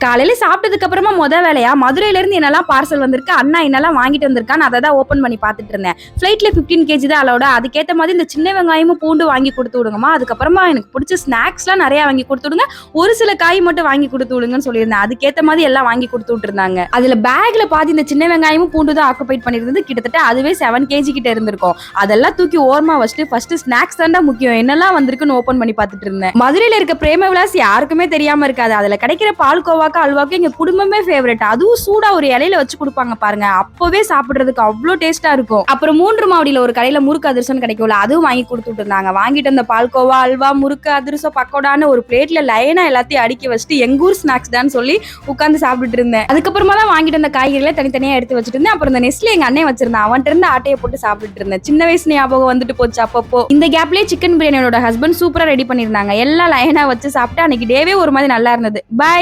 காலையில சாப்பிட்டதுக்கு அப்புறமா வேலையா மதுரையில இருந்து என்னெல்லாம் பார்சல் வந்திருக்கு, அண்ணா என்னெல்லாம் வாங்கிட்டு வந்திருக்கான்னு அதை தான் ஓபன் பண்ணி பார்த்துட்டு இருந்தேன். ஃபிளைட்ல 15 கேஜி தான் அலோட. அதுக்கேற்ற மாதிரி இந்த சின்ன வெங்காயமும் பூண்டு வாங்கி கொடுத்து விடுங்கம்மா. அதுக்கப்புறமா எனக்கு பிடிச்ச ஸ்நாக்ஸ்லாம் நிறைய வாங்கி கொடுத்து விடுங்க. ஒரு சில காய் மட்டும் வாங்கி கொடுத்து விடுங்கன்னு சொல்லியிருந்தேன். அதுக்கேற்ற மாதிரி எல்லாம் வாங்கி கொடுத்து விட்டுருந்தாங்க. அதுல பேக்ல பாதி இந்த சின்ன வெங்காயமும் பூண்டு தான் ஆக்குபைட் பண்ணிருந்தது. கிட்டத்தட்ட அதுவே 7 கேஜி கிட்ட இருந்திருக்கும். அதெல்லாம் தூக்கி ஓரமா வச்சுட்டு ஃபர்ஸ்ட் ஸ்நாக்ஸ் தான்டா முக்கியம், என்னெல்லாம் வந்திருக்குன்னு ஓபன் பண்ணி பார்த்துட்டு இருந்தேன். மதுரையில இருக்க பிரேம விலாஸ் யாருக்குமே தெரியாம இருக்காது. அதுல கிடைக்கிற பால்கோவா அல்வாக்கு எங்க குடும்பமே ஃபேவரட். அதுவும் சூடா ஒரு இலையில வச்சு கொடுப்பாங்க பாருங்க, அப்பவே சாப்பிடுறதுக்கு அவ்வளோ டேஸ்டா இருக்கும். அப்புறம் 3 மாவடியில ஒரு கடையில முறுக்கு அதிரசம் கிடைக்கும்ல, அதுவும் வாங்கி கொடுத்துட்டு இருந்தாங்க. வாங்கிட்டு அந்த பால்கோவா அல்வா முறுக்கு அதிரசம் பக்கோடான்னு ஒரு பிளேட்ல லைனா எல்லாத்தையும் அடுக்கி வச்சுட்டு எங்க ஊர் ஸ்நாக்ஸ் தான் சொல்லி உட்காந்து சாப்பிட்டுட்டு இருந்தேன். அதுக்கப்புறமா தான் வாங்கிட்டு அந்த காய்கறிகளை தனித்தனியா எடுத்து வச்சுட்டு இருந்தேன். அப்புறம் இந்த நெஸ்ட்ல எங்க அண்ணன் வச்சிருந்தேன், அவன்கிட்ட இருந்து ஆட்டையை போட்டு சாப்பிட்டுட்டு இருந்தேன். சின்ன வயசு ஞாபகம் வந்துட்டு போச்சு அப்பப்போ. இந்த கேப்லயே சிக்கன் பிரியாணியோட ஹஸ்பண்ட் சூப்பரா ரெடி பண்ணிருந்தாங்க. எல்லாம் லைனா வச்சு சாப்பிட்டு அன்னைக்கு டேவே ஒரு மாதிரி நல்லா இருந்தது. பை.